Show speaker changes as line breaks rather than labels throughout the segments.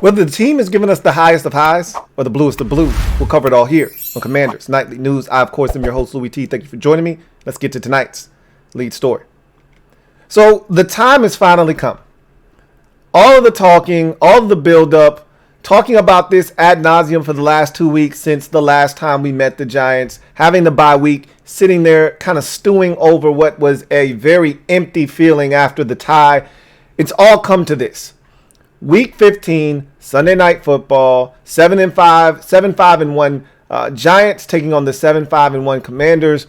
Whether the team is giving us the highest of highs or the bluest of blue, we'll cover it all here on Commanders Nightly News. I, of course, am your host, Louie T. Thank you for joining me. Let's get to tonight's lead story. So the time has finally come. All of the talking, all of the build-up, talking about this ad nauseum for the last 2 weeks since the last time we met the Giants, having the bye week, sitting there kind of stewing over what was a very empty feeling after the tie. It's all come to this. Week 15, Sunday Night Football, 7-5-1 Giants taking on the 7-5-1 Commanders.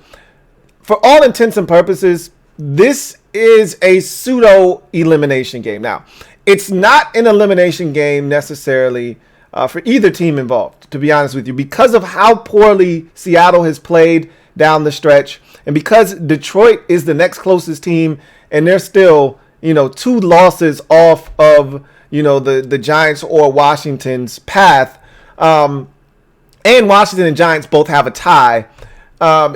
For all intents and purposes, this is a pseudo elimination game. Now, it's not an elimination game necessarily for either team involved, to be honest with you, because of how poorly Seattle has played down the stretch, and because Detroit is the next closest team, and they're still, 2 losses off of the Giants or Washington's path, and Washington and Giants both have a tie.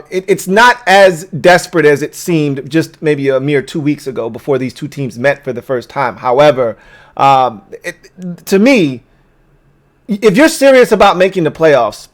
It's not as desperate as it seemed just maybe a mere 2 weeks ago before these two teams met for the first time. However, to me, if you're serious about making the playoffs,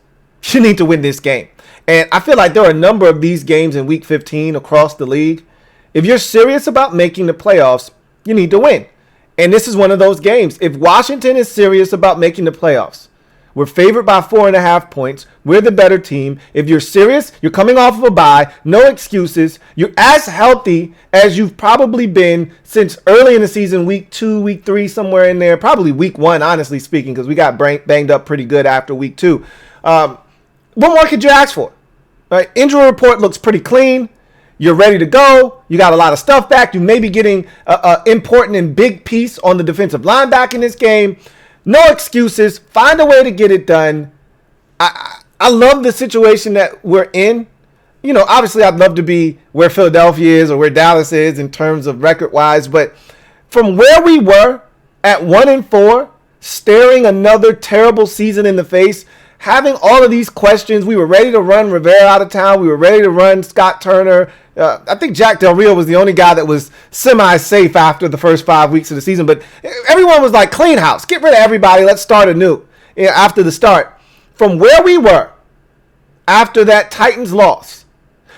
you need to win this game. And I feel like there are a number of these games in Week 15 across the league. If you're serious about making the playoffs, you need to win. And this is one of those games. If Washington is serious about making the playoffs, we're favored by 4.5 points. We're the better team. If you're serious, you're coming off of a bye, no excuses. You're as healthy as you've probably been since early in the season, week 2, week 3, somewhere in there. Probably week 1, honestly speaking, because we got banged up pretty good after week 2. What more could you ask for? Right? Injury report looks pretty clean. You're ready to go. You got a lot of stuff back. You may be getting an important and big piece on the defensive line back in this game. No excuses. Find a way to get it done. I love the situation that we're in. Obviously I'd love to be where Philadelphia is or where Dallas is in terms of record-wise. But from where we were at 1-4, staring another terrible season in the face, having all of these questions, we were ready to run Rivera out of town. We were ready to run Scott Turner. I think Jack Del Rio was the only guy that was semi-safe after the first 5 weeks of the season. But everyone was like, clean house. Get rid of everybody. Let's start anew after the start. From where we were after that Titans loss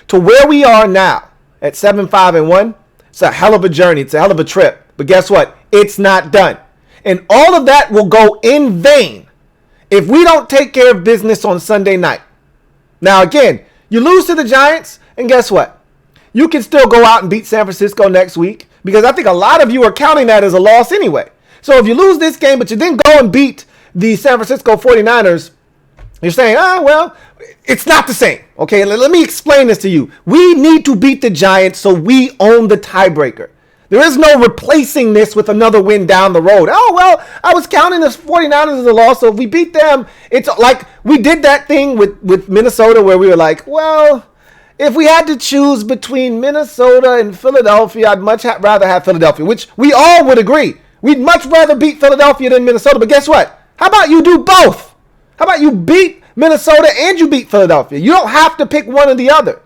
to where we are now at 7-5-1, it's a hell of a journey. It's a hell of a trip. But guess what? It's not done. And all of that will go in vain if we don't take care of business on Sunday night. Now, again, you lose to the Giants, and guess what? You can still go out and beat San Francisco next week, because I think a lot of you are counting that as a loss anyway. So if you lose this game, but you then go and beat the San Francisco 49ers, you're saying, well, it's not the same. Okay, let me explain this to you. We need to beat the Giants so we own the tiebreaker. There is no replacing this with another win down the road. Oh, well, I was counting the 49ers as a loss, so if we beat them, it's like we did that thing with Minnesota where we were like, well, if we had to choose between Minnesota and Philadelphia, I'd much rather have Philadelphia, which we all would agree. We'd much rather beat Philadelphia than Minnesota, but guess what? How about you do both? How about you beat Minnesota and you beat Philadelphia? You don't have to pick one or the other.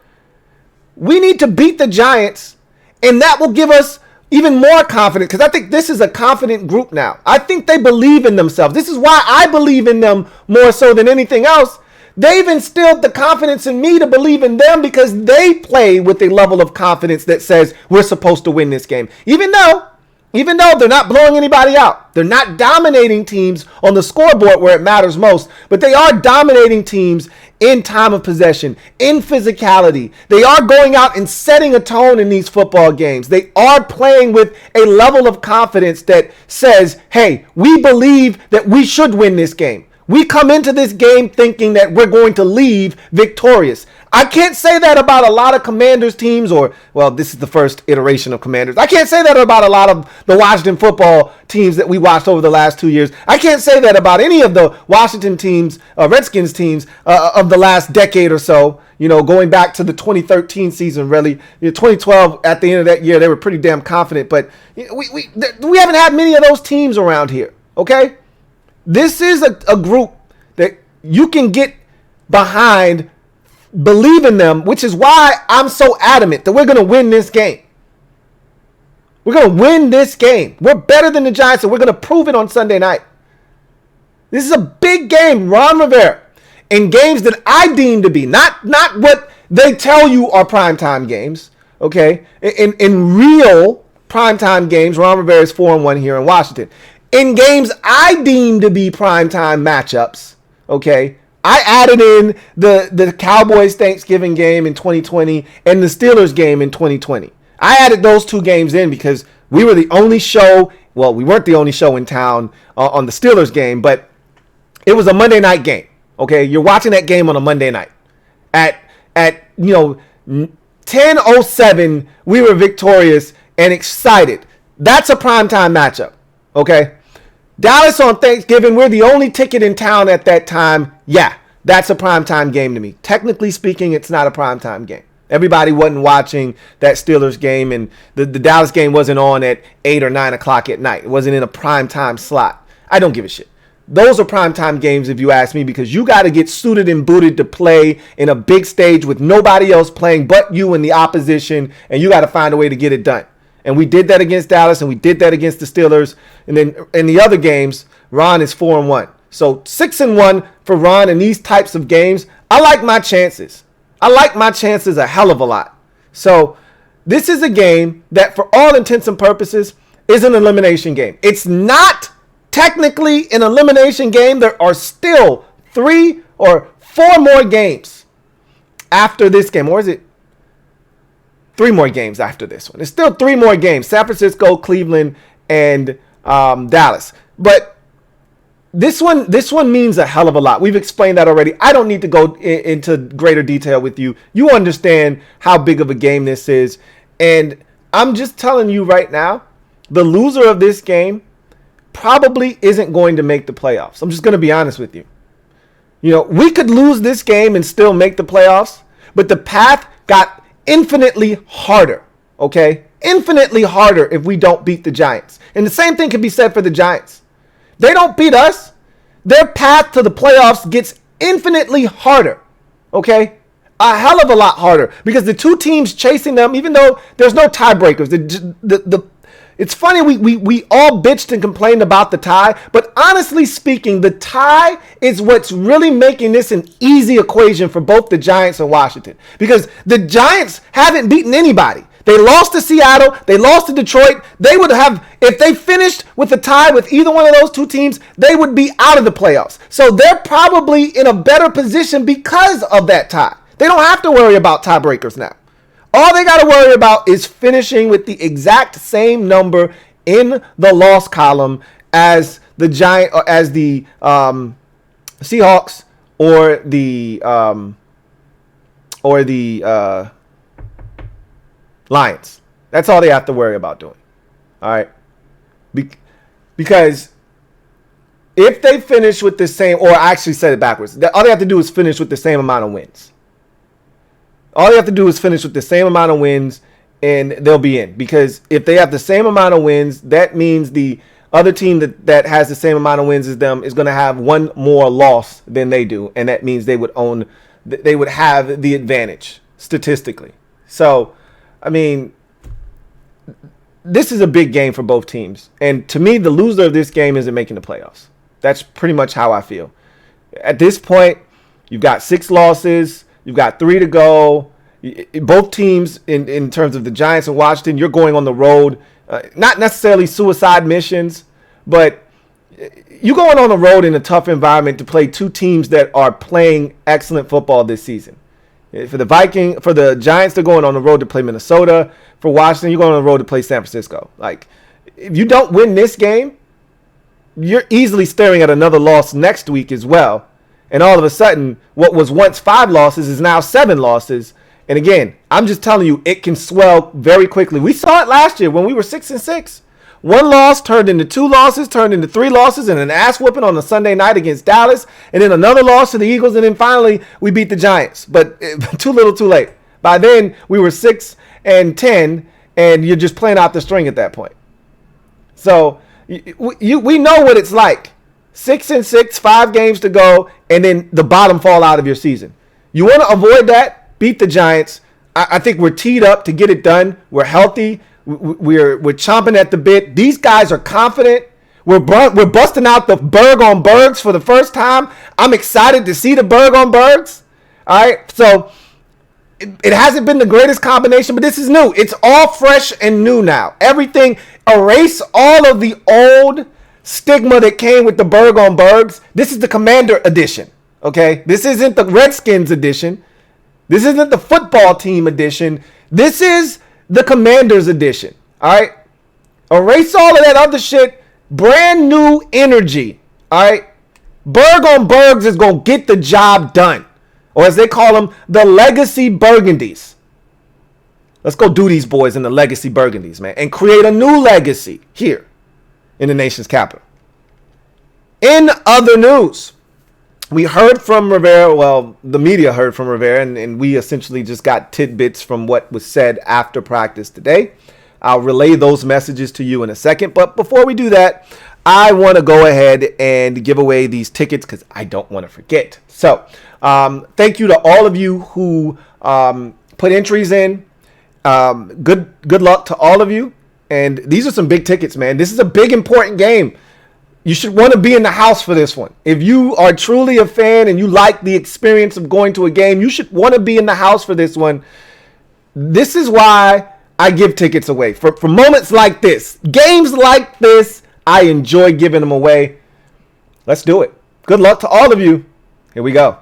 We need to beat the Giants, and that will give us even more confidence, because I think this is a confident group now. I think they believe in themselves. This is why I believe in them more so than anything else. They've instilled the confidence in me to believe in them because they play with a level of confidence that says we're supposed to win this game. Even though they're not blowing anybody out. They're not dominating teams on the scoreboard where it matters most, but they are dominating teams in time of possession, in physicality. They are going out and setting a tone in these football games. They are playing with a level of confidence that says, hey, we believe that we should win this game. We come into this game thinking that we're going to leave victorious. I can't say that about a lot of Commanders teams, or, well, this is the first iteration of Commanders. I can't say that about a lot of the Washington football teams that we watched over the last 2 years. I can't say that about any of the Washington teams, Redskins teams of the last decade or so, going back to the 2013 season, really. 2012, at the end of that year, they were pretty damn confident, but we haven't had many of those teams around here, okay? This is a group that you can get behind, believe in them, which is why I'm so adamant that we're going to win this game. We're going to win this game. We're better than the Giants, and we're going to prove it on Sunday night. This is a big game, Ron Rivera. In games that I deem to be, not what they tell you are primetime games, okay? In real primetime games, Ron Rivera is 4-1 here in Washington. In games I deem to be primetime matchups, okay? I added in the Cowboys Thanksgiving game in 2020 and the Steelers game in 2020. I added those two games in because we were the only show. Well, we weren't the only show in town on the Steelers game, but it was a Monday night game. Okay, you're watching that game on a Monday night at 10:07. We were victorious and excited. That's a primetime matchup. Okay, Dallas on Thanksgiving. We're the only ticket in town at that time. Yeah, that's a primetime game to me. Technically speaking, it's not a primetime game. Everybody wasn't watching that Steelers game, and the Dallas game wasn't on at 8 or 9 o'clock at night. It wasn't in a primetime slot. I don't give a shit. Those are primetime games if you ask me, because you got to get suited and booted to play in a big stage with nobody else playing but you and the opposition, and you got to find a way to get it done. And we did that against Dallas, and we did that against the Steelers. And then in the other games, Ron is 4-1. So 6-1 for Ron in these types of games. I like my chances. I like my chances a hell of a lot. So this is a game that, for all intents and purposes, is an elimination game. It's not technically an elimination game. There are still 3 or 4 more games after this game. Or is it 3 more games after this one? It's still 3 more games. San Francisco, Cleveland, and Dallas. But this one means a hell of a lot. We've explained that already. I don't need to go into greater detail with you. You understand how big of a game this is. And I'm just telling you right now, the loser of this game probably isn't going to make the playoffs. I'm just going to be honest with you. You know, we could lose this game and still make the playoffs, but the path got infinitely harder, okay? Infinitely harder if we don't beat the Giants. And the same thing can be said for the Giants. They don't beat us, their path to the playoffs gets infinitely harder, okay? A hell of a lot harder, because the two teams chasing them, even though there's no tiebreakers, it's funny, we all bitched and complained about the tie, but honestly speaking, the tie is what's really making this an easy equation for both the Giants and Washington, because the Giants haven't beaten anybody. They lost to Seattle. They lost to Detroit. They would have, if they finished with a tie with either one of those two teams, they would be out of the playoffs. So they're probably in a better position because of that tie. They don't have to worry about tiebreakers now. All they got to worry about is finishing with the exact same number in the loss column as the Seahawks or the Lions. That's all they have to worry about doing. All right. Because if they finish with the same, or I actually said it backwards, all they have to do is finish with the same amount of wins. All they have to do is finish with the same amount of wins and they'll be in. Because if they have the same amount of wins, that means the other team that has the same amount of wins as them is going to have one more loss than they do. And that means they would have the advantage statistically. So, I mean, this is a big game for both teams. And to me, the loser of this game isn't making the playoffs. That's pretty much how I feel. At this point, you've got 6 losses. You've got 3 to go. Both teams, in terms of the Giants and Washington, you're going on the road. Not necessarily suicide missions, but you're going on the road in a tough environment to play 2 teams that are playing excellent football this season. For the Giants, they're going on the road to play Minnesota. For Washington, you're going on the road to play San Francisco. Like, if you don't win this game, you're easily staring at another loss next week as well. And all of a sudden, what was once 5 losses is now 7 losses. And again, I'm just telling you, it can swell very quickly. We saw it last year when we were 6-6. 1 loss turned into 2 losses, turned into 3 losses, and an ass whooping on a Sunday night against Dallas, and then another loss to the Eagles, and then finally we beat the Giants. But too little, too late. By then, we were 6-10, and you're just playing out the string at that point. So we know what it's like. 6-6, 5 games to go, and then the bottom fall out of your season. You want to avoid that? Beat the Giants. I think we're teed up to get it done. We're healthy. We're chomping at the bit. These guys are confident. We're busting out the Burg on Burgs for the first time. I'm excited to see the Burg on Burgs. All right, so it hasn't been the greatest combination, but this is new. It's all fresh and new now. Everything, erase all of the old stigma that came with the Burg on Burgs. This is the Commander edition, okay? This isn't the Redskins edition. This isn't the football team edition. This is the Commanders edition, all right? Erase all of that other shit. Brand new energy, all right? Burg on Burgs is going to get the job done. Or as they call them, the Legacy Burgundies. Let's go do these boys in the Legacy Burgundies, man, and create a new legacy here in the nation's capital. In other news, we heard from Rivera. Well, the media heard from Rivera, and we essentially just got tidbits from what was said after practice today. I'll relay those messages to you in a second. But before we do that, I want to go ahead and give away these tickets because I don't want to forget. So thank you to all of you who put entries in. Good luck to all of you. And these are some big tickets, man. This is a big, important game. You should want to be in the house for this one. If you are truly a fan and you like the experience of going to a game, you should want to be in the house for this one. This is why I give tickets away. For moments like this, games like this, I enjoy giving them away. Let's do it. Good luck to all of you. Here we go.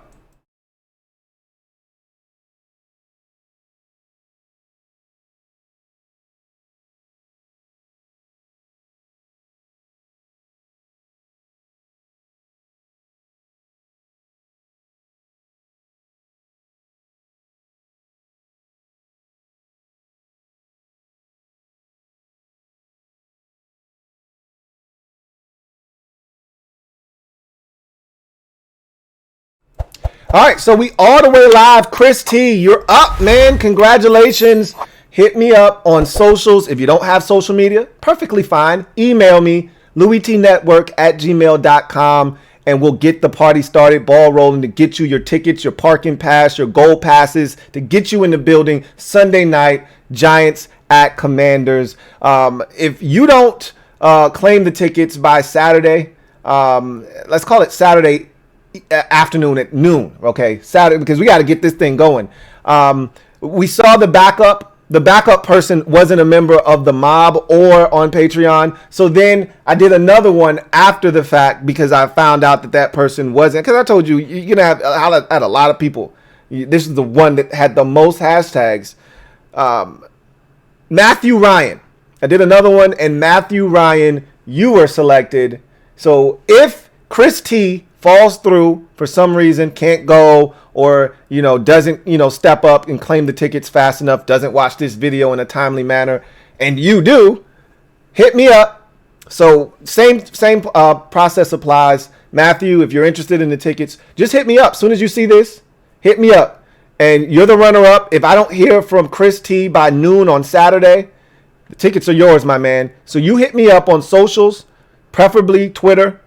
All right, so we all the way live. Chris T, you're up, man. Congratulations. Hit me up on socials. If you don't have social media, perfectly fine. Email me, LouieTeeNetwork@gmail.com, and we'll get the party started, ball rolling to get you your tickets, your parking pass, your goal passes, to get you in the building Sunday night, Giants at Commanders. If you don't claim the tickets by Saturday, let's call it Saturday afternoon at noon, okay, Saturday, because we got to get this thing going. We saw the backup person wasn't a member of the mob or on Patreon, so then I did another one after the fact because I found out that person wasn't, because I told you you're gonna have had a lot of people. This is the one that had the most hashtags. Matthew Ryan, I did another one, and Matthew Ryan, you were selected. So if Chris T falls through for some reason, can't go, or doesn't step up and claim the tickets fast enough, doesn't watch this video in a timely manner, and you do, hit me up. So same process applies. Matthew, if you're interested in the tickets, just hit me up. As soon as you see this, hit me up, and you're the runner-up. If I don't hear from Chris T by noon on Saturday, the tickets are yours, my man. So you hit me up on socials, preferably Twitter,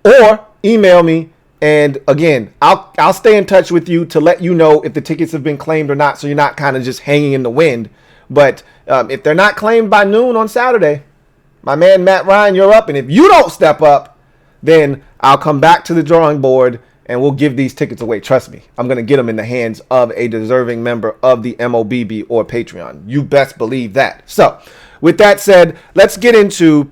or email me, and again, I'll stay in touch with you to let you know if the tickets have been claimed or not, so you're not kind of just hanging in the wind. But if they're not claimed by noon on Saturday, my man Matt Ryan, you're up. And if you don't step up, then I'll come back to the drawing board and we'll give these tickets away. Trust me, I'm going to get them in the hands of a deserving member of the MOBB or Patreon. You best believe that. So with that said, let's get into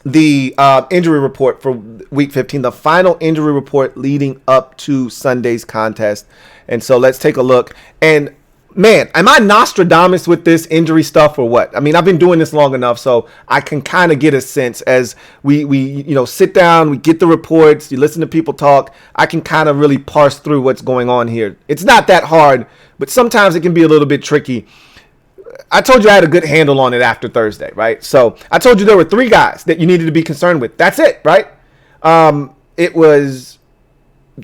the injury report for week 15, the final injury report leading up to Sunday's contest. And so let's take a look. And man, am I Nostradamus with this injury stuff or what? I mean, I've been doing this long enough, so I can kind of get a sense as we sit down, we get the reports, you listen to people talk. I can kind of really parse through what's going on here. It's not that hard, but sometimes it can be a little bit tricky. I told you I had a good handle on it after Thursday, right? So I told you there were 3 guys that you needed to be concerned with. That's it, right? It was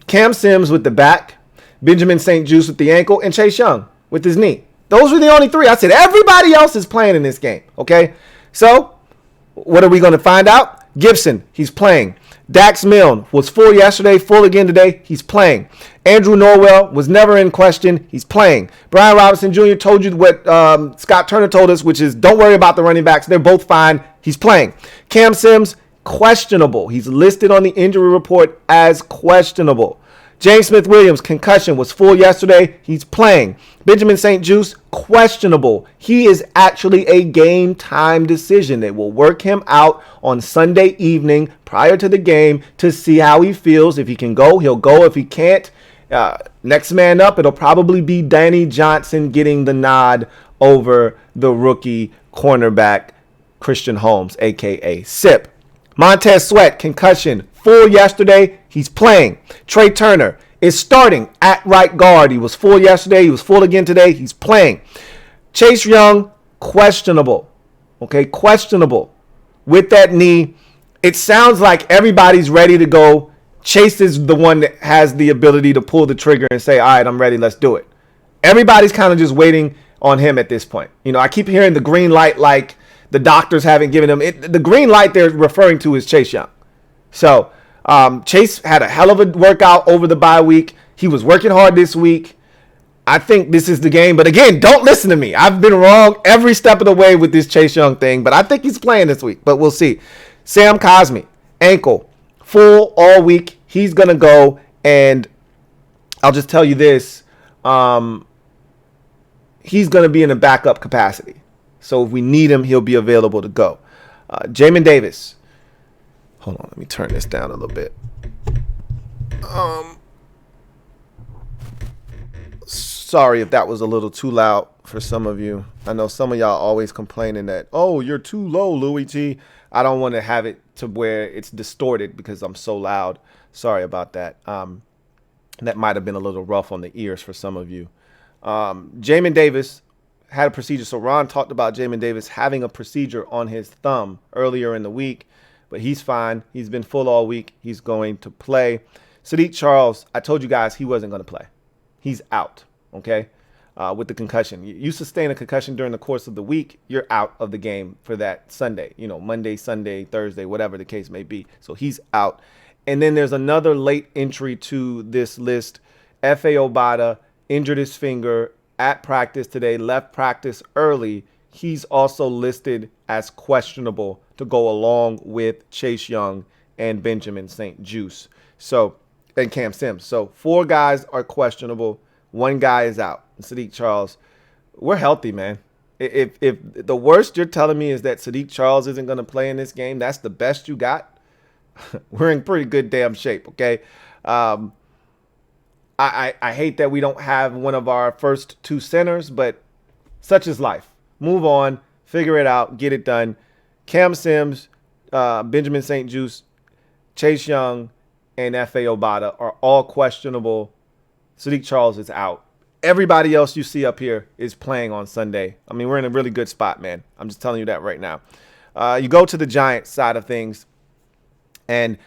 Cam Sims with the back, Benjamin St. Juste with the ankle, and Chase Young with his knee. Those were the only 3. I said everybody else is playing in this game, okay? So what are we going to find out? Gibson, he's playing. Dax Milne was full yesterday, full again today. He's playing. Andrew Norwell was never in question. He's playing. Brian Robinson Jr. told you what Scott Turner told us, which is don't worry about the running backs. They're both fine. He's playing. Cam Sims, questionable. He's listed on the injury report as questionable. James Smith-Williams, concussion, was full yesterday. He's playing. Benjamin St. Juste, questionable. He is actually a game time decision. They will work him out on Sunday evening prior to the game to see how he feels. If he can go, he'll go. If he can't, next man up, it'll probably be Danny Johnson getting the nod over the rookie cornerback, Christian Holmes, a.k.a. SIP. Montez Sweat, concussion, full yesterday. He's playing. Trey Turner is starting at right guard. He was full yesterday. He was full again today. He's playing. Chase Young, questionable. Okay, questionable. With that knee, it sounds like everybody's ready to go. Chase is the one that has the ability to pull the trigger and say, all right, I'm ready. Let's do it. Everybody's kind of just waiting on him at this point. You know, I keep hearing the green light like the doctors haven't given him it. The green light they're referring to is Chase Young. So Chase had a hell of a workout over the bye week. He was working hard this week. I think this is the game. But again, don't listen to me. I've been wrong every step of the way with this Chase Young thing. But I think he's playing this week. But we'll see. Sam Cosmi, ankle, full all week. He's going to go. And I'll just tell you this. He's going to be in a backup capacity. So if we need him, he'll be available to go. Jamin Davis. Hold on, let me turn this down a little bit. Sorry if that was a little too loud for some of you. I know some of y'all always complaining that, oh, you're too low, Louie T. I don't want to have it to where it's distorted because I'm so loud. Sorry about that. That might have been a little rough on the ears for some of you. Jamin Davis had a procedure. So Ron talked about Jamin Davis having a procedure on his thumb earlier in the week, but he's fine. He's been full all week. He's going to play. Sadiq Charles, I told you guys he wasn't going to play. He's out, okay, with the concussion. You sustain a concussion during the course of the week, you're out of the game for that Sunday, you know, Monday, Sunday, Thursday, whatever the case may be. So he's out. And then there's another late entry to this list. F.A. Obata injured his finger at practice today, left practice early. He's also listed as questionable to go along with Chase Young and Benjamin St. Juste. So, and Cam Sims. So 4 guys are questionable. 1 guy is out. Sadiq Charles. We're healthy, man. If the worst you're telling me is that Sadiq Charles isn't going to play in this game, that's the best you got. We're in pretty good damn shape, okay? I hate that we don't have one of our first 2 centers, but such is life. Move on, figure it out, get it done. Cam Sims, Benjamin St. Juste, Chase Young, and F.A. Obata are all questionable. Sadiq Charles is out. Everybody else you see up here is playing on Sunday. I mean, we're in a really good spot, man. I'm just telling you that right now. You go to the Giants side of things, and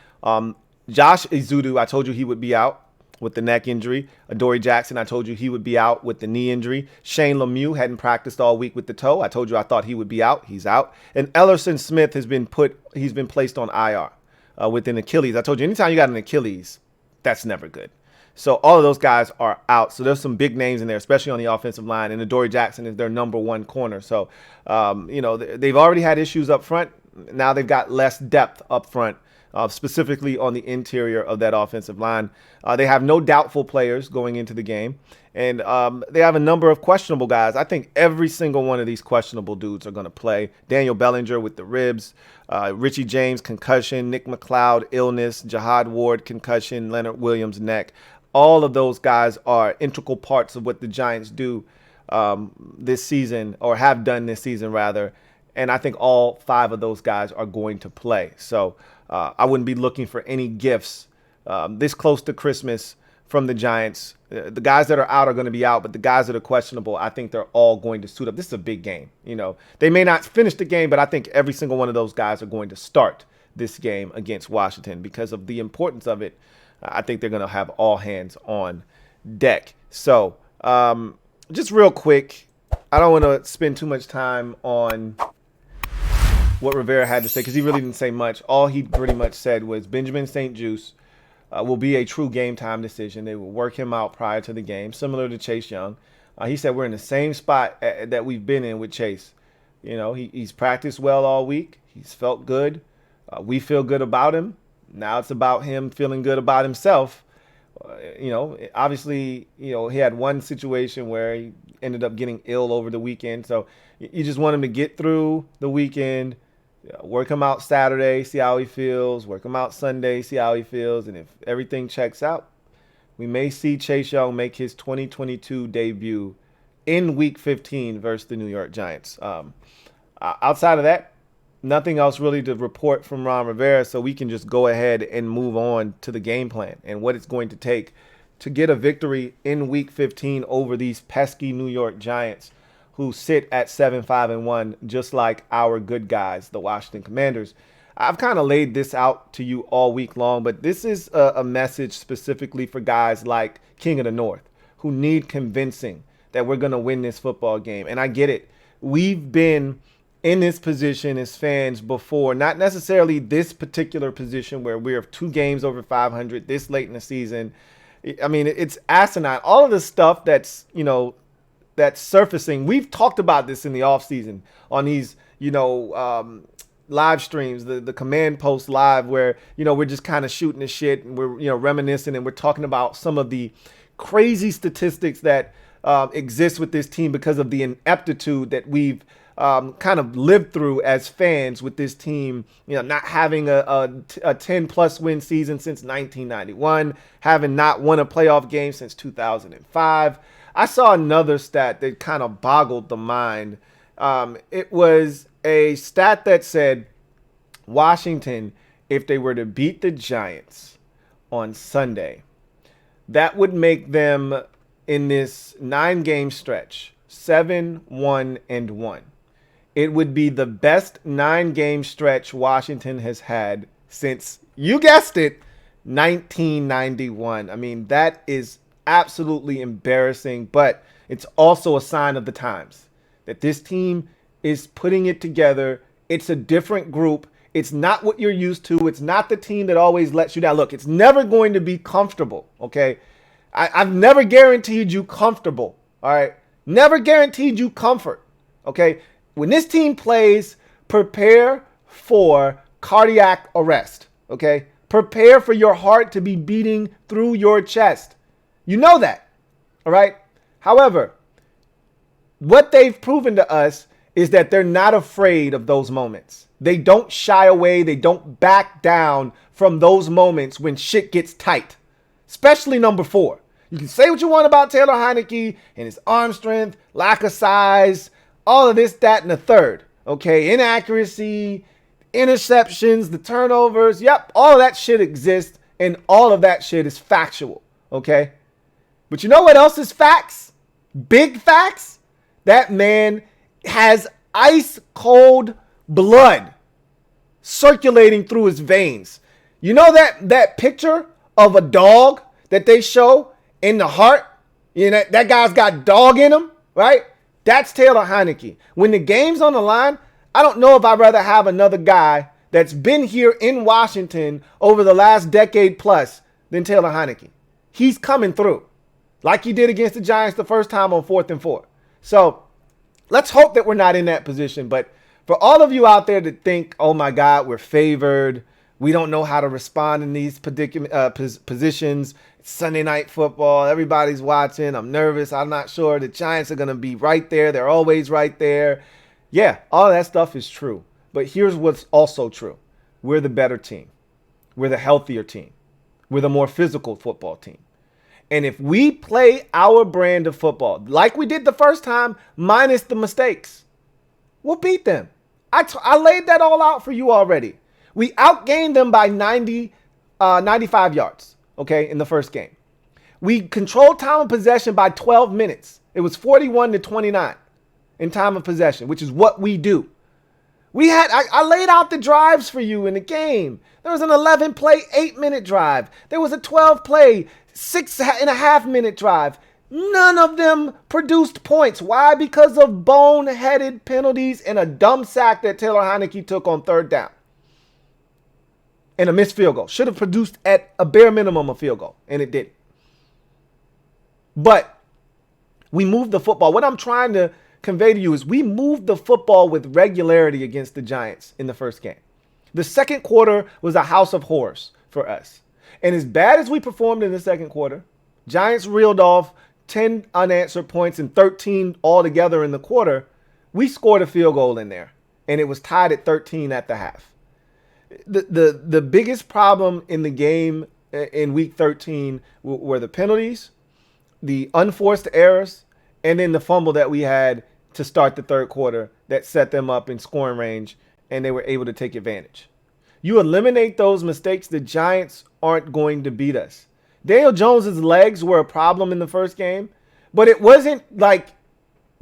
Josh Ezeudu, I told you he would be out with the neck injury. Adoree Jackson, I told you he would be out with the knee injury. Shane Lemieux hadn't practiced all week with the toe. I told you I thought he would be out. He's out. And Ellerson Smith he's been placed on IR with an Achilles. I told you anytime you got an Achilles, that's never good. So all of those guys are out. So there's some big names in there, especially on the offensive line. And Adoree Jackson is their number 1 corner. So, you know, they've already had issues up front. Now they've got less depth up front. Specifically on the interior of that offensive line. They have no doubtful players going into the game. And they have a number of questionable guys. I think every single one of these questionable dudes are going to play. Daniel Bellinger with the ribs. Richie James, concussion. Nick McLeod, illness. Jihad Ward, concussion. Leonard Williams, neck. All of those guys are integral parts of what the Giants do this season, or have done this season, rather. And I think all 5 of those guys are going to play. So I wouldn't be looking for any gifts this close to Christmas from the Giants. The guys that are out are going to be out, but the guys that are questionable, I think they're all going to suit up. This is a big game. You know, they may not finish the game, but I think every single one of those guys are going to start this game against Washington because of the importance of it. I think they're going to have all hands on deck. So just real quick, I don't want to spend too much time on what Rivera had to say, because he really didn't say much. All he pretty much said was Benjamin St-Juste will be a true game time decision. They will work him out prior to the game, similar to Chase Young. He said we're in the same spot that we've been in with Chase. You know, he's practiced well all week. He's felt good. We feel good about him. Now it's about him feeling good about himself. You know, obviously, you know, he had one situation where he ended up getting ill over the weekend. So you just want him to get through the weekend, work him out Saturday, see how he feels, work him out Sunday, see how he feels. And if everything checks out, we may see Chase Young make his 2022 debut in Week 15 versus the New York Giants. Outside of that, nothing else really to report from Ron Rivera, so we can just go ahead and move on to the game plan and what it's going to take to get a victory in Week 15 over these pesky New York Giants who sit at 7-5-1, just like our good guys, the Washington Commanders. I've kind of laid this out to you all week long, but this is a message specifically for guys like King of the North who need convincing that we're going to win this football game. And I get it. We've been in this position as fans before, not necessarily this particular position where we're 2 games over 500 this late in the season. I mean, it's asinine. All of the stuff that's, you know, that's surfacing. We've talked about this in the offseason on these, you know, live streams, the Command Post Live, where, you know, we're just kind of shooting the shit and we're, you know, reminiscing, and we're talking about some of the crazy statistics that exist with this team because of the ineptitude that we've kind of lived through as fans with this team, you know, not having a 10-plus win season since 1991, having not won a playoff game since 2005. I saw another stat that kind of boggled the mind. It was a stat that said Washington, if they were to beat the Giants on Sunday, that would make them in this 9-game stretch 7-1-1. It would be the best 9-game stretch Washington has had since, you guessed it, 1991. I mean, that is absolutely embarrassing, but it's also a sign of the times that this team is putting it together. It's a different group. It's not what you're used to. It's not the team that always lets you down. Look, it's never going to be comfortable, okay? I've never guaranteed you comfortable, all right? Never guaranteed you comfort, okay? When this team plays, prepare for cardiac arrest, okay? Prepare for your heart to be beating through your chest. You know that, all right? However, what they've proven to us is that they're not afraid of those moments. They don't shy away. They don't back down from those moments when shit gets tight, especially number 4. You can say what you want about Taylor Heinicke and his arm strength, lack of size, all of this, that, and the third, okay? Inaccuracy, interceptions, the turnovers. Yep, all of that shit exists, and all of that shit is factual, okay? But you know what else is facts? Big facts? That man has ice cold blood circulating through his veins. You know that picture of a dog that they show in the heart? You know, that guy's got dog in him, right? That's Taylor Heinicke. When the game's on the line, I don't know if I'd rather have another guy that's been here in Washington over the last decade plus than Taylor Heinicke. He's coming through like he did against the Giants the first time on 4th and 4. So let's hope that we're not in that position. But for all of you out there that think, oh my God, we're favored, we don't know how to respond in these positions. It's Sunday night football. Everybody's watching. I'm nervous. I'm not sure. The Giants are going to be right there. They're always right there. Yeah, all that stuff is true. But here's what's also true. We're the better team. We're the healthier team. We're the more physical football team. And if we play our brand of football, like we did the first time, minus the mistakes, we'll beat them. I laid that all out for you already. We outgained them by 95 yards, okay, in the first game. We controlled time of possession by 12 minutes. It was 41-29 in time of possession, which is what we do. I laid out the drives for you in the game. There was an 11-play, 8-minute drive. There was a 12-play, 6.5-minute drive. None of them produced points. Why? Because of boneheaded penalties and a dumb sack that Taylor Heineke took on third down. And a missed field goal. Should have produced at a bare minimum a field goal, and it didn't. But we moved the football. What I'm trying to convey to you is we moved the football with regularity against the Giants in the first game. The second quarter was a house of horrors for us. And as bad as we performed in the second quarter, Giants reeled off 10 unanswered points and 13 altogether in the quarter. We scored a field goal in there, and it was tied at 13 at the half. The biggest problem in the game in week 13 were the penalties, the unforced errors, and then the fumble that we had to start the third quarter that set them up in scoring range, and they were able to take advantage. You eliminate those mistakes, the Giants aren't going to beat us. Daniel Jones's legs were a problem in the first game, but it wasn't like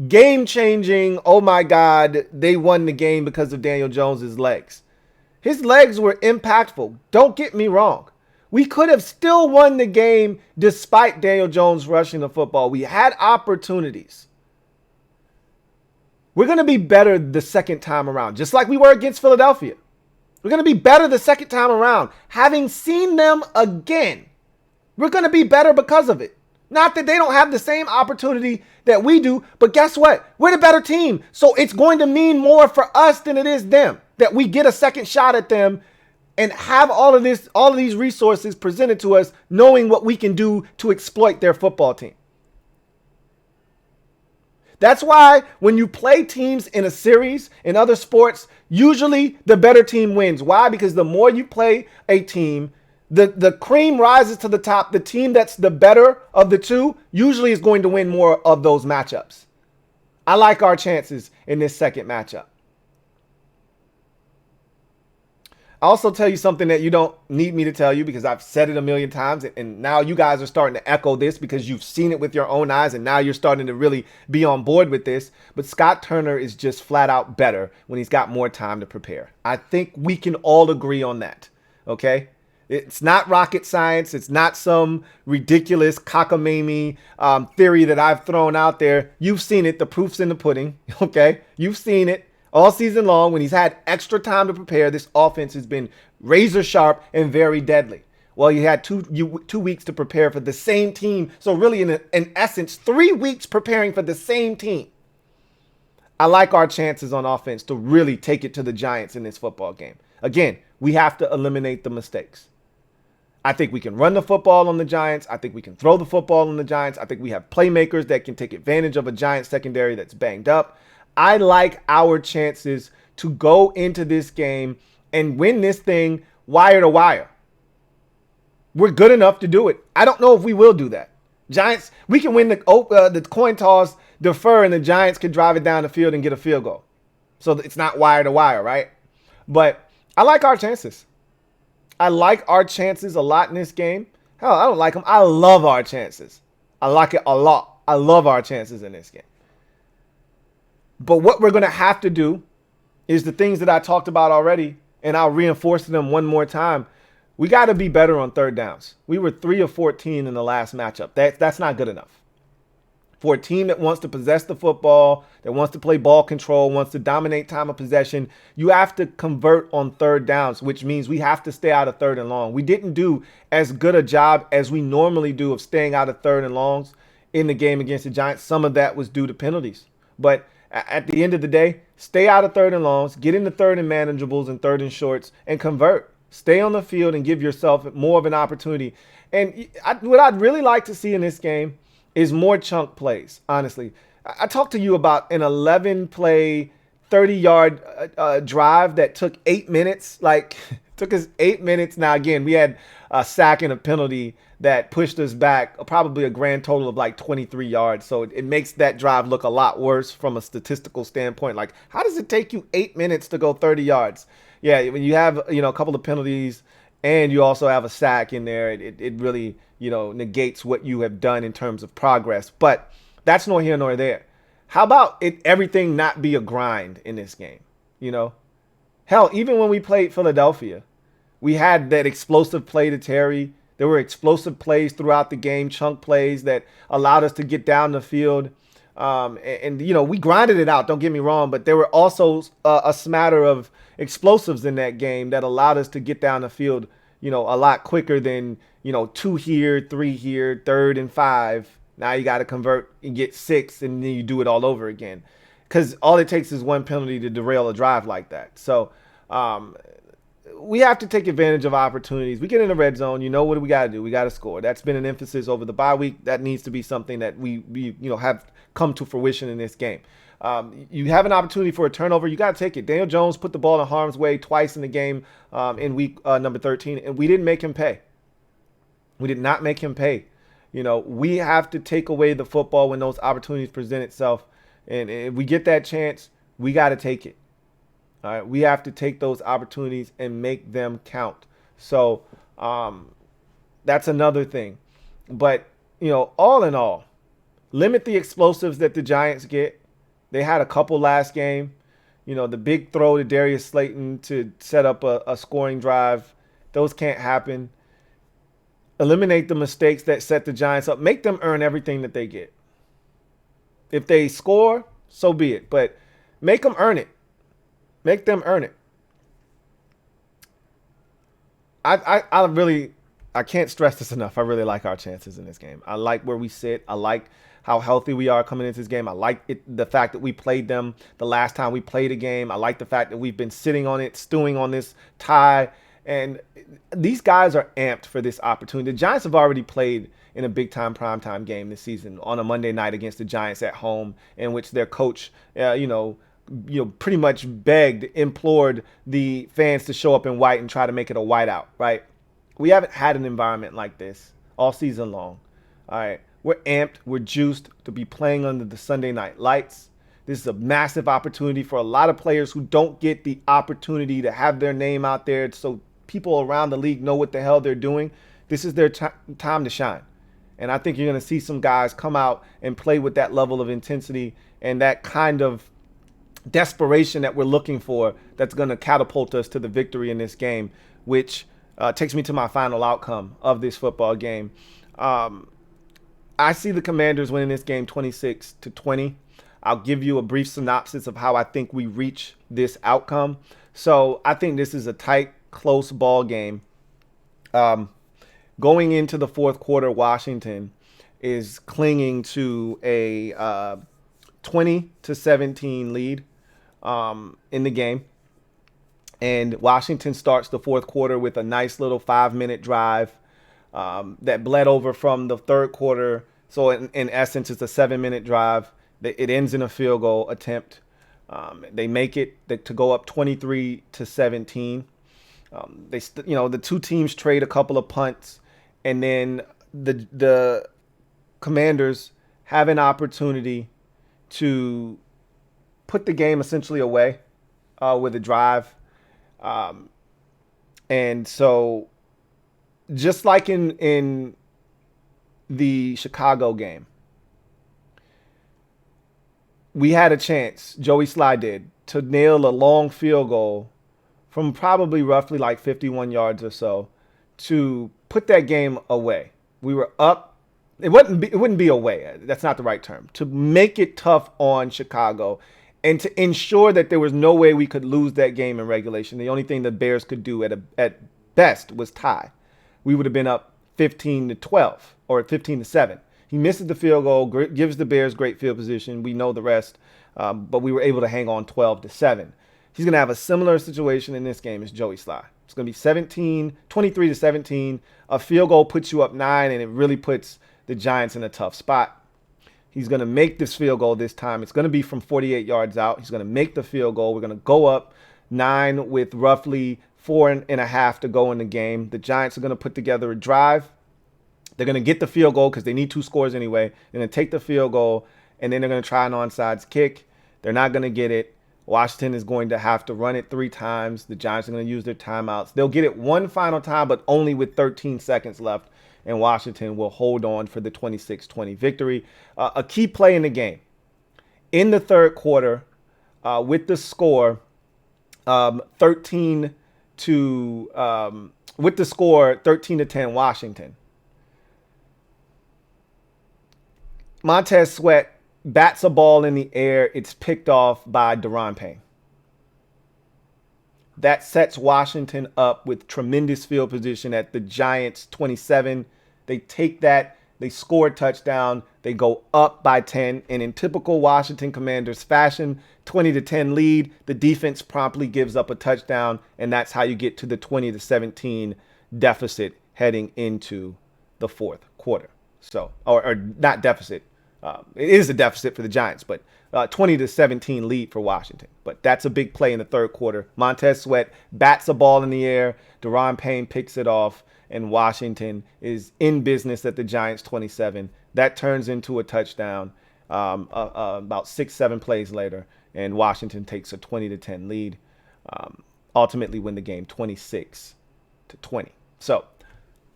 game-changing, oh my God, they won the game because of Daniel Jones's legs. His legs were impactful. Don't get me wrong. We could have still won the game despite Daniel Jones rushing the football. We had opportunities. We're going to be better the second time around, just like we were against Philadelphia. We're going to be better the second time around. Having seen them again, we're going to be better because of it. Not that they don't have the same opportunity that we do, but guess what? We're the better team. So it's going to mean more for us than it is them, that we get a second shot at them and have all of these resources presented to us, knowing what we can do to exploit their football team. That's why when you play teams in a series in other sports, usually the better team wins. Why? Because the more you play a team, the cream rises to the top. The team that's the better of the two usually is going to win more of those matchups. I like our chances in this second matchup. I'll also tell you something that you don't need me to tell you because I've said it a million times, and now you guys are starting to echo this because you've seen it with your own eyes, and now you're starting to really be on board with this. But Scott Turner is just flat out better when he's got more time to prepare. I think we can all agree on that, okay? It's not rocket science. It's not some ridiculous cockamamie theory that I've thrown out there. You've seen it. The proof's in the pudding, okay? You've seen it. All season long, when he's had extra time to prepare, this offense has been razor sharp and very deadly. Well, you had two weeks to prepare for the same team. So really, in essence, 3 weeks preparing for the same team. I like our chances on offense to really take it to the Giants in this football game. Again, we have to eliminate the mistakes. I think we can run the football on the Giants. I think we can throw the football on the Giants. I think we have playmakers that can take advantage of a Giants secondary that's banged up. I like our chances to go into this game and win this thing wire to wire. We're good enough to do it. I don't know if we will do that. Giants, we can win the coin toss, defer, and the Giants can drive it down the field and get a field goal. So it's not wire to wire, right? But I like our chances. I like our chances a lot in this game. Hell, I don't like them. I love our chances. I like it a lot. I love our chances in this game. But what we're going to have to do is the things that I talked about already, and I'll reinforce them one more time. We got to be better on third downs. We were 3 of 14 in the last matchup. That's not good enough. For a team that wants to possess the football, that wants to play ball control, wants to dominate time of possession, you have to convert on third downs, which means we have to stay out of third and long. We didn't do as good a job as we normally do of staying out of third and longs in the game against the Giants. Some of that was due to penalties. But at the end of the day, stay out of third and longs, get into third and manageables and third and shorts, and convert. Stay on the field and give yourself more of an opportunity. And what I'd really like to see in this game is more chunk plays, honestly. I talked to you about an 11-play, 30-yard drive that took 8 minutes. Took us 8 minutes. Now, again, we had a sack and a penalty that pushed us back probably a grand total of 23 yards. So it makes that drive look a lot worse from a statistical standpoint. How does it take you 8 minutes to go 30 yards? Yeah, when you have, a couple of penalties and you also have a sack in there, it really, negates what you have done in terms of progress. But that's nor here nor there. How about everything not be a grind in this game? Hell, even when we played Philadelphia, we had that explosive play to Terry There were explosive plays throughout the game, chunk plays that allowed us to get down the field. You know, we grinded it out, don't get me wrong, but there were also a smatter of explosives in that game that allowed us to get down the field, you know, a lot quicker than, you know, 2 here, 3 here, 3rd and 5. Now you got to convert and get 6, and then you do it all over again. Because all it takes is one penalty to derail a drive like that. So we have to take advantage of opportunities. We get in the red zone, you know what do we got to do? We got to score. That's been an emphasis over the bye week. That needs to be something that we you know, have come to fruition in this game. You have an opportunity for a turnover, you got to take it. Daniel Jones put the ball in harm's way twice in the game in week number 13, and we didn't make him pay. We did not make him pay. You know, we have to take away the football when those opportunities present itself. And if we get that chance, we got to take it. All right, we have to take those opportunities and make them count. So that's another thing. But, you know, all in all, limit the explosives that the Giants get. They had a couple last game. You know, the big throw to Darius Slayton to set up a scoring drive. Those can't happen. Eliminate the mistakes that set the Giants up. Make them earn everything that they get. If they score, so be it. But make them earn it. Make them earn it. I can't stress this enough. I really like our chances in this game. I like where we sit. I like how healthy we are coming into this game. I like the fact that we played them the last time we played a game. I like the fact that we've been sitting on it, stewing on this tie. And these guys are amped for this opportunity. The Giants have already played in a big-time primetime game this season on a Monday night against the Giants at home, in which their coach, pretty much implored the fans to show up in white and try to make it a whiteout, right? We haven't had an environment like this all season long. All right, we're amped, we're juiced to be playing under the Sunday night lights. This is a massive opportunity for a lot of players who don't get the opportunity to have their name out there so people around the league know what the hell they're doing. This is their time to shine. And I think you're going to see some guys come out and play with that level of intensity and that kind of desperation that we're looking for that's going to catapult us to the victory in this game, which takes me to my final outcome of this football game. I see the Commanders winning this game 26-20. I'll give you a brief synopsis of how I think we reach this outcome. So I think this is a tight, close ball game. Going into the fourth quarter, Washington is clinging to a 20-17 lead in the game. And Washington starts the fourth quarter with a nice little 5-minute drive that bled over from the third quarter. So in essence, it's a 7-minute drive. It ends in a field goal attempt. They make it to go up 23-17. The two teams trade a couple of punts, and then the Commanders have an opportunity to put the game essentially away with a drive. And so just like in the Chicago game, we had a chance, Joey Sly did, to nail a long field goal from probably roughly like 51 yards or so to put that game away. We were up. It wouldn't be away. That's not the right term. To make it tough on Chicago and to ensure that there was no way we could lose that game in regulation. The only thing the Bears could do at best was tie. We would have been up 15-12 or 15-7. He misses the field goal, gives the Bears great field position. We know the rest, but we were able to hang on 12-7. He's going to have a similar situation in this game as Joey Sly. It's going to be 23-17. A field goal puts you up 9, and it really puts the Giants in a tough spot. He's going to make this field goal this time. It's going to be from 48 yards out. He's going to make the field goal. We're going to go up 9 with roughly 4.5 to go in the game. The Giants are going to put together a drive. They're going to get the field goal because they need 2 scores anyway. They're going to take the field goal, and then they're going to try an onside kick. They're not going to get it. Washington is going to have to run it 3 times. The Giants are going to use their timeouts. They'll get it one final time, but only with 13 seconds left, and Washington will hold on for the 26-20 victory. A key play in the game. In the third quarter, with the score 13-14, with the score 13-10 Washington. Montez Sweat bats a ball in the air. It's picked off by Deron Payne. That sets Washington up with tremendous field position at the Giants 27. They take that. They score a touchdown. They go up by 10. And in typical Washington Commanders fashion, 20-10 lead. The defense promptly gives up a touchdown. And that's how you get to the 20-17 deficit heading into the fourth quarter. So, or not deficit. It is a deficit for the Giants, but 20-17 lead for Washington. But that's a big play in the third quarter. Montez Sweat bats a ball in the air. Deron Payne picks it off, and Washington is in business at the Giants 27. That turns into a touchdown about 6-7 plays later, and Washington takes a 20-10 lead. Ultimately win the game 26-20. So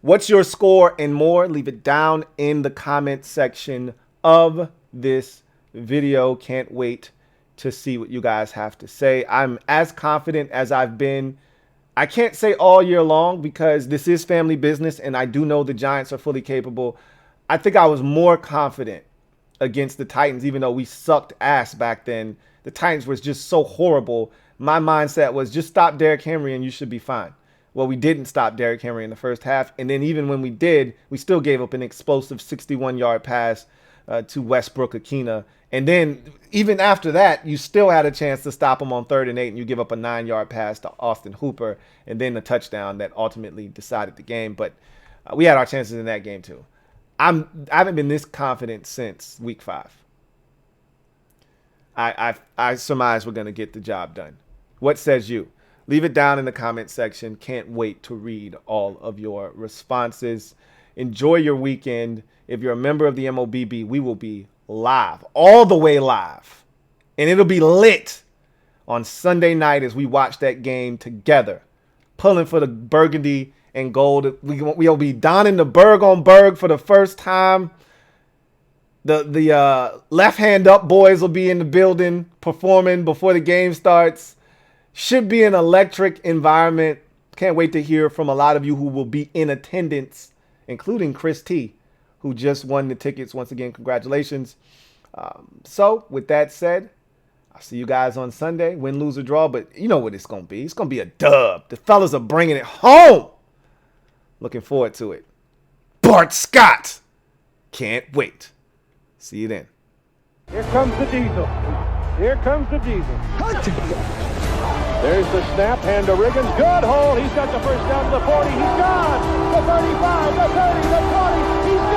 what's your score and more? Leave it down in the comment section of this video. Can't wait to see what you guys have to say. I'm as confident as I've been. I can't say all year long because this is family business and I do know the Giants are fully capable. I think I was more confident against the Titans, even though we sucked ass back then. The Titans was just so horrible. My mindset was just stop Derrick Henry and you should be fine. Well, we didn't stop Derrick Henry in the first half. And then even when we did, we still gave up an explosive 61-yard pass to Westbrook-Ikhine. And then even after that, you still had a chance to stop him on 3rd and 8, and you give up a 9-yard pass to Austin Hooper, and then the touchdown that ultimately decided the game. But we had our chances in that game too. I haven't been this confident since week 5. I surmise we're going to get the job done. What says you? Leave it down in the comment section. Can't wait to read all of your responses. Enjoy your weekend. If you're a member of the MOBB, we will be live, all the way live. And it'll be lit on Sunday night as we watch that game together, pulling for the burgundy and gold. We'll be donning the Burg on Burg for the first time. The left hand up boys will be in the building performing before the game starts. Should be an electric environment. Can't wait to hear from a lot of you who will be in attendance, including Chris T, who just won the tickets. Once again, congratulations. So with that said, I'll see you guys on Sunday. Win, lose, or draw, but you know what it's going to be. It's going to be a dub. The fellas are bringing it home. Looking forward to it. Bart Scott. Can't wait. See you then.
Here comes the diesel. Here comes the diesel. There's the snap. Hand to Riggins. Good hold. He's got the first down to the 40. He's gone. The 35, the 30, the 20. He's